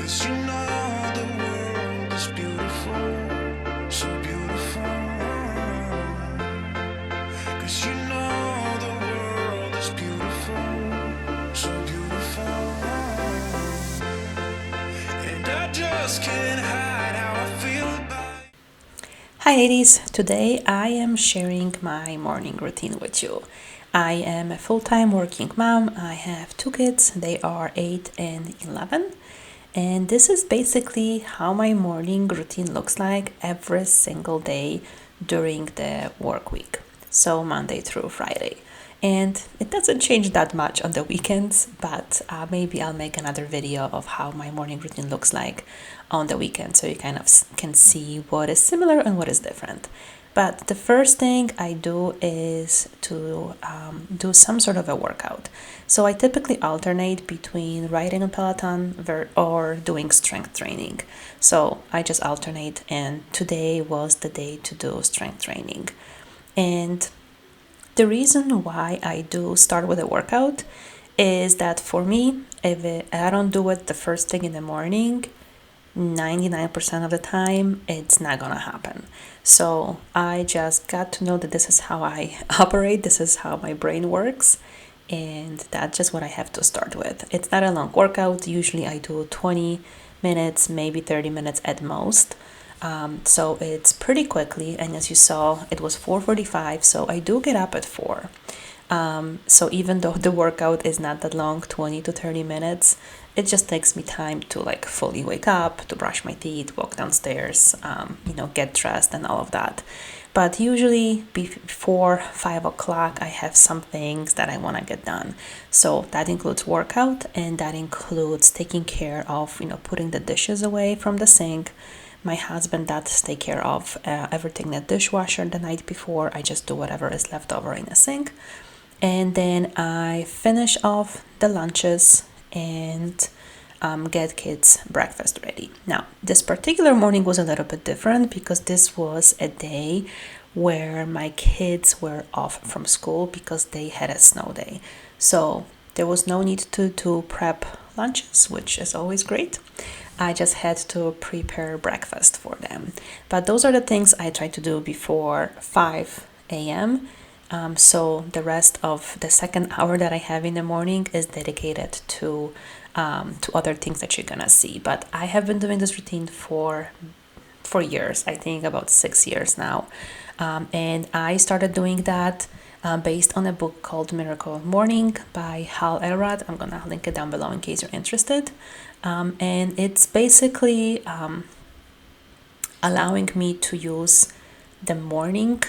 'Cause you know the world is beautiful, so beautiful. 'Cause you know the world is beautiful, so beautiful. And I just can't hide how I feel about it. Hi ladies, today I am sharing my morning routine with you. I am a full-time working mom. I have two kids, they are 8 and 11. And this is basically how my morning routine looks like every single day during the work week. So Monday through Friday. And it doesn't change that much on the weekends, but maybe I'll make another video of how my morning routine looks like on the weekend so you kind of can see what is similar and what is different. But the first thing I do is to do some sort of a workout. So I typically alternate between riding a Peloton or doing strength training. So I just alternate, and today was the day to do strength training. And the reason why I do start with a workout is that for me, if I don't do it the first thing in the morning, 99% of the time it's not gonna happen. So I just got to know that this is how I operate, this is how my brain works, and that's just what I have to start with. It's not a long workout. Usually I do 20 minutes, maybe 30 minutes at most. So it's pretty quickly, and as you saw, it was 4:45, so I do get up at 4. So even though the workout is not that long, 20 to 30 minutes, it just takes me time to like fully wake up, to brush my teeth, walk downstairs, get dressed and all of that. But usually before 5 o'clock, I have some things that I want to get done. So that includes workout, and that includes taking care of, putting the dishes away from the sink. My husband does take care of everything in the dishwasher the night before. I just do whatever is left over in the sink. And then I finish off the lunches and get kids breakfast ready. Now, this particular morning was a little bit different because this was a day where my kids were off from school because they had a snow day. So there was no need to prep lunches, which is always great. I just had to prepare breakfast for them. But those are the things I try to do before 5 a.m. So the rest of the second hour that I have in the morning is dedicated to other things that you're gonna see. But I have been doing this routine for years. I think about 6 years now, and I started doing that based on a book called Miracle Morning by Hal Elrod. I'm gonna link it down below in case you're interested. And it's basically allowing me to use the morning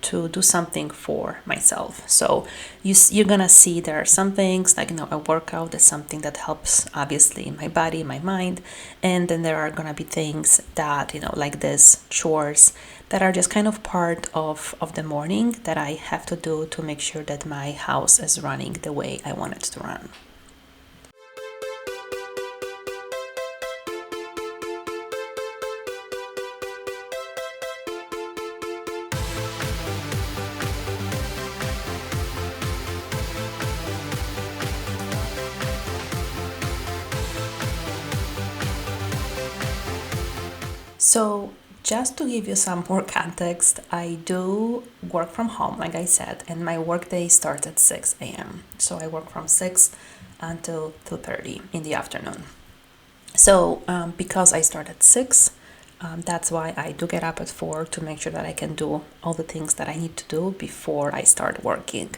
to do something for myself. So you're gonna see there are some things like a workout is something that helps obviously my body, my mind, and then there are gonna be things that like this chores that are just kind of part of the morning that I have to do to make sure that my house is running the way I want it to run. So, just to give you some more context, I do work from home, like I said, and my workday starts at 6 a.m. So, I work from 6 until 2:30 in the afternoon. So, because I start at 6, that's why I do get up at 4 to make sure that I can do all the things that I need to do before I start working.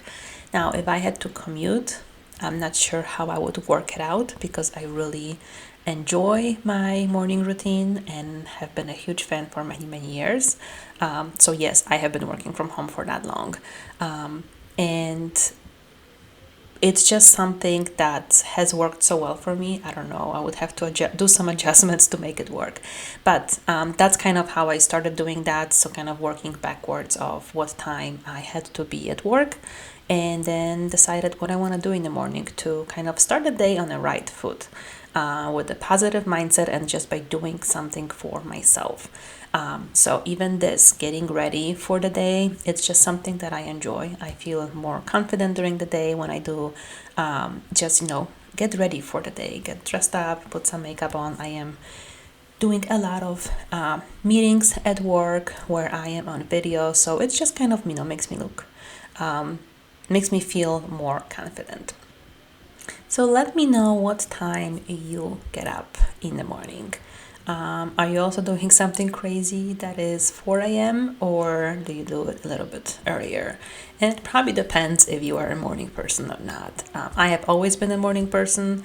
Now, if I had to commute, I'm not sure how I would work it out because I really enjoy my morning routine and have been a huge fan for many, many years. So, yes, I have been working from home for that long. And it's just something that has worked so well for me. I don't know, I would have to do some adjustments to make it work. But that's kind of how I started doing that. So kind of working backwards of what time I had to be at work, and then decided what I want to do in the morning to kind of start the day on the right foot. With a positive mindset and just by doing something for myself. So even this getting ready for the day, it's just something that I enjoy. I feel more confident during the day when I do just get ready for the day, get dressed up, put some makeup on. I am doing a lot of meetings at work where I am on video, so it's just kind of makes me feel more confident. So let me know what time you get up in the morning. Are you also doing something crazy that is 4 a.m. or do you do it a little bit earlier? And it probably depends if you are a morning person or not. I have always been a morning person.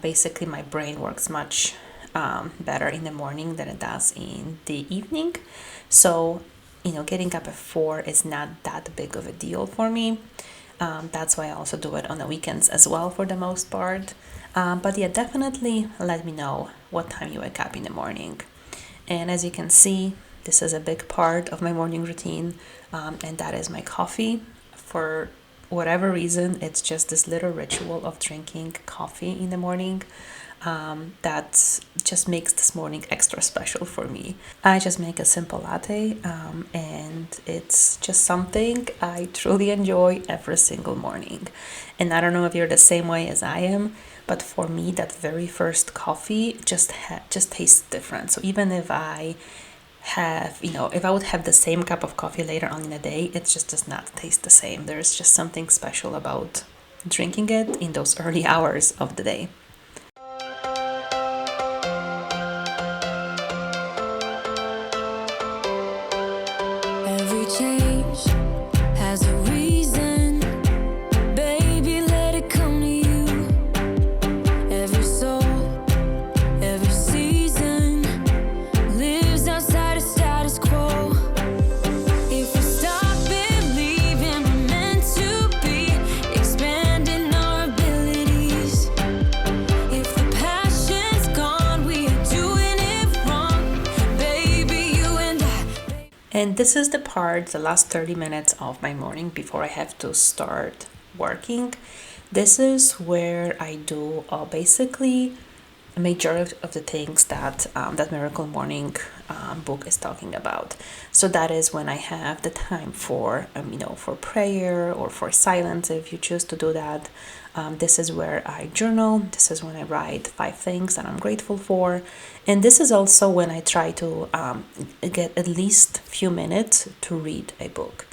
Basically, my brain works much better in the morning than it does in the evening. So, getting up at 4 is not that big of a deal for me. That's why I also do it on the weekends as well for the most part. But yeah, definitely let me know what time you wake up in the morning. And as you can see, this is a big part of my morning routine, and that is my coffee. For whatever reason, it's just this little ritual of drinking coffee in the morning that just makes this morning extra special for me. I just make a simple latte, and it's just something I truly enjoy every single morning. And I don't know if you're the same way as I am, but for me, that very first coffee just tastes different. So even if I if I would have the same cup of coffee later on in the day, it just does not taste the same. There's just something special about drinking it in those early hours of the day. Every change has a reason. Baby, let it come to you. Every soul, every season lives outside of status quo. If we stop believing we're meant to be, expanding our abilities. If the passion's gone, we are doing it wrong. Baby, you and I. And this is the last 30 minutes of my morning before I have to start working. This is where I do basically a majority of the things that Miracle Morning book is talking about. So that is when I have the time for for prayer or for silence if you choose to do that. This is where I journal. This is when I write 5 things that I'm grateful for, and this is also when I try to get at least a few minutes to read a book.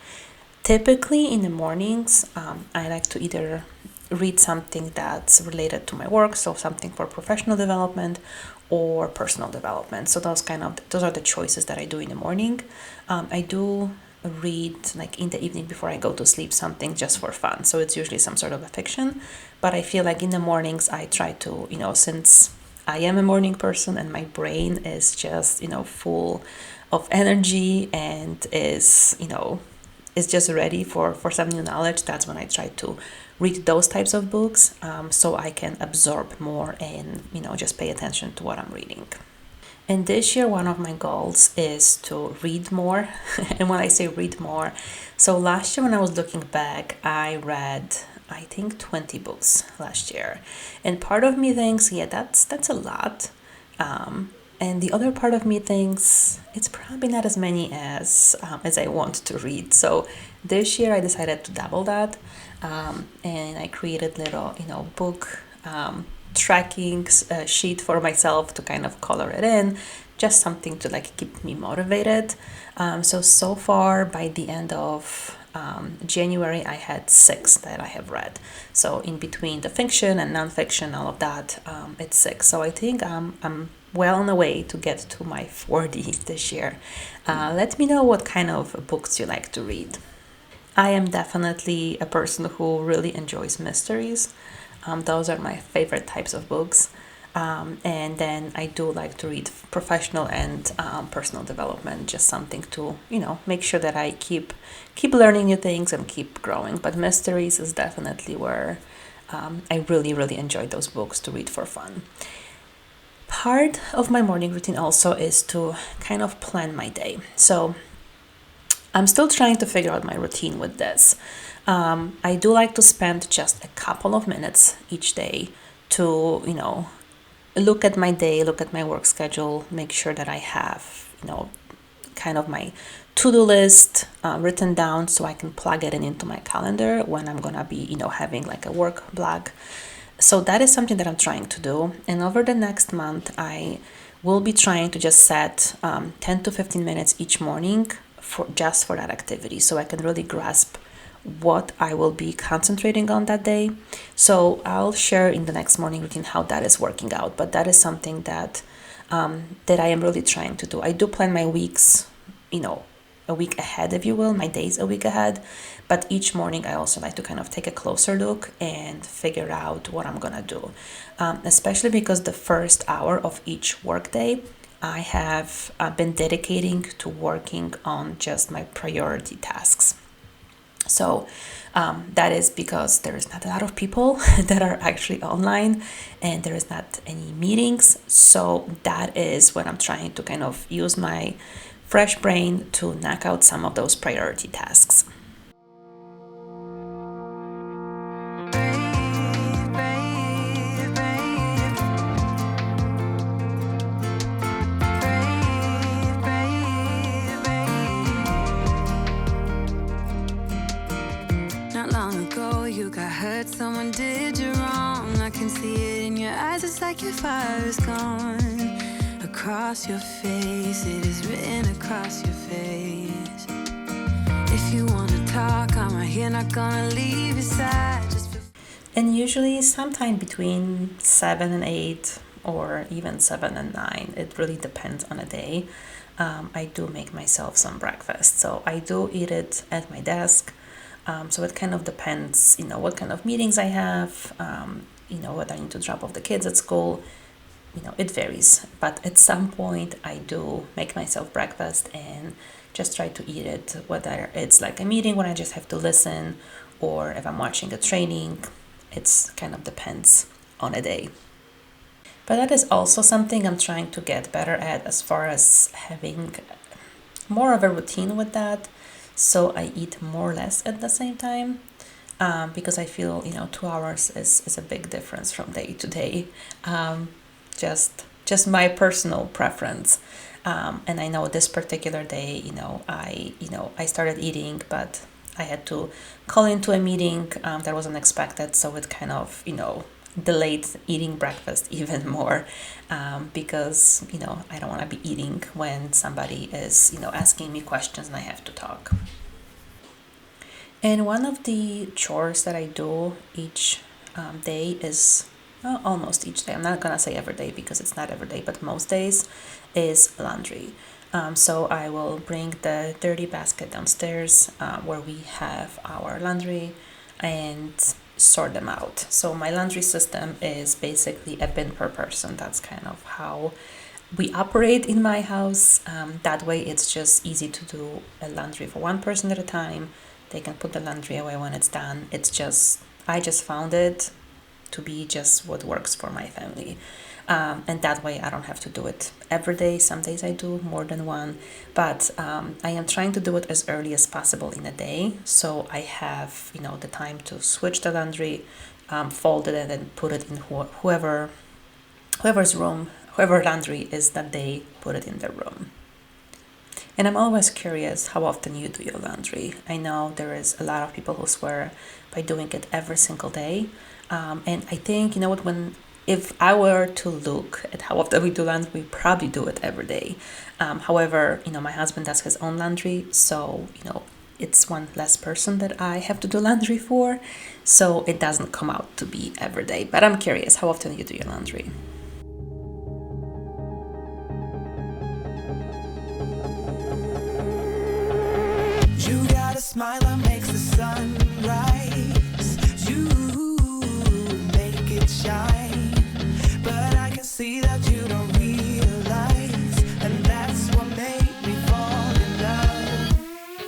Typically in the mornings, I like to either read something that's related to my work, so something for professional development or personal development. So those are the choices that I do in the morning. I do read like in the evening before I go to sleep something just for fun. So it's usually some sort of a fiction, but I feel like in the mornings I try to, since I am a morning person and my brain is just, full of energy and is just ready for some new knowledge, that's when I try to read those types of books, so I can absorb more and just pay attention to what I'm reading. And this year, one of my goals is to read more. And when I say read more, so last year when I was looking back, I read, I think, 20 books last year. And part of me thinks, yeah, that's a lot. And the other part of me thinks it's probably not as many as I want to read. So this year I decided to double that, and I created little book tracking sheet for myself to kind of color it in, just something to like keep me motivated. So far by the end of January, I had 6 that I have read. So in between the fiction and nonfiction, all of that, it's 6. So I think I'm well on the way to get to my 40 this year. Let me know what kind of books you like to read. I am definitely a person who really enjoys mysteries. Those are my favorite types of books. And then I do like to read professional and personal development, just something to, make sure that I keep learning new things and keep growing. But mysteries is definitely where I really, really enjoy those books to read for fun. Part of my morning routine also is to kind of plan my day. So I'm still trying to figure out my routine with this. I do like to spend just a couple of minutes each day to, look at my day, look at my work schedule, make sure that I have, kind of my to-do list written down so I can plug it into my calendar when I'm gonna be, having like a work block. So that is something that I'm trying to do. And over the next month, I will be trying to just set 10 to 15 minutes each morning for that activity, so I can really grasp what I will be concentrating on that day. So I'll share in the next morning routine how that is working out. But that is something that I am really trying to do. I do plan my weeks, a week ahead, if you will, my days a week ahead. But each morning, I also like to kind of take a closer look and figure out what I'm gonna do, especially because the first hour of each workday, I have been dedicating to working on just my priority tasks. So that is because there is not a lot of people that are actually online and there is not any meetings. So that is when I'm trying to kind of use my fresh brain to knock out some of those priority tasks. Not long ago, you got hurt, someone did you wrong. I can see it in your eyes, it's like your fire is gone. Across your face, it is written across your face. If you wanna talk, I'm right here, not gonna leave your side. And usually sometime between 7 and 8 or even 7 and 9, it really depends on a day. I do make myself some breakfast, so I do eat it at my desk. So it kind of depends, what kind of meetings I have, whether I need to drop off the kids at school. It varies. But at some point, I do make myself breakfast and just try to eat it, whether it's like a meeting when I just have to listen or if I'm watching a training. It's kind of depends on a day. But that is also something I'm trying to get better at, as far as having more of a routine with that. So I eat more or less at the same time, because I feel 2 hours is a big difference from day to day. Just my personal preference. And I know this particular day, I started eating, but I had to call into a meeting that was unexpected, so it kind of delayed eating breakfast even more, because I don't want to be eating when somebody is asking me questions and I have to talk. And one of the chores that I do each day is, almost each day, I'm not gonna say every day because it's not every day, but most days, is laundry. So I will bring the dirty basket downstairs, where we have our laundry, and sort them out. So my laundry system is basically a bin per person. That's kind of how we operate in my house. That way it's just easy to do a laundry for one person at a time. They can put the laundry away when it's done. I just found it to be just what works for my family. And that way I don't have to do it every day. Some days I do more than one, but I am trying to do it as early as possible in a day, so I have the time to switch the laundry, fold it, and then put it in whoever's room, whoever laundry is that day, put it in their room. And I'm always curious how often you do your laundry. I know there is a lot of people who swear by doing it every single day. And I think, if I were to look at how often we do laundry, we probably do it every day. However, my husband does his own laundry, so, it's one less person that I have to do laundry for. So it doesn't come out to be every day. But I'm curious how often you do your laundry. You got a smile that makes the sun rise. You make it shine. But I can see that you don't realize. And that's what made me fall in love.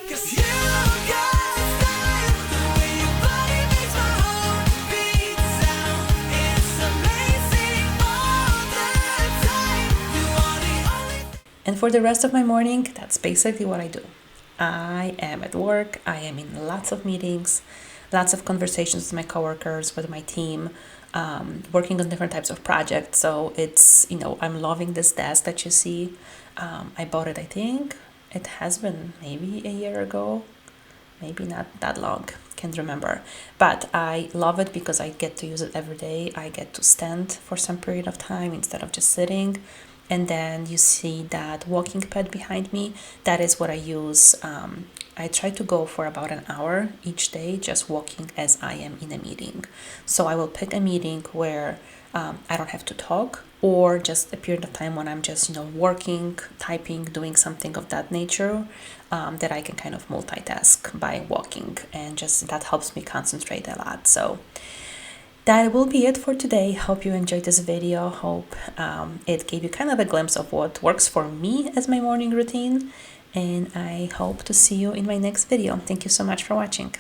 'Cause you got style. The way your body makes my heart beat sound. It's amazing all the time. You are the only. And for the rest of my morning, that's basically what I do. I am at work, I am in lots of meetings, lots of conversations with my coworkers, with my team, working on different types of projects. So it's, I'm loving this desk that you see. I bought it, I think it has been maybe a year ago, maybe not that long. can't remember, but I love it because I get to use it every day. I get to stand for some period of time instead of just sitting. And then you see that walking pad behind me, that is what I use. I try to go for about an hour each day just walking as I am in a meeting. So I will pick a meeting where I don't have to talk, or just a period of time when I'm just, working, typing, doing something of that nature, that I can kind of multitask by walking, and just that helps me concentrate a lot. So that will be it for today. Hope you enjoyed this video. Hope it gave you kind of a glimpse of what works for me as my morning routine. And I hope to see you in my next video. Thank you so much for watching.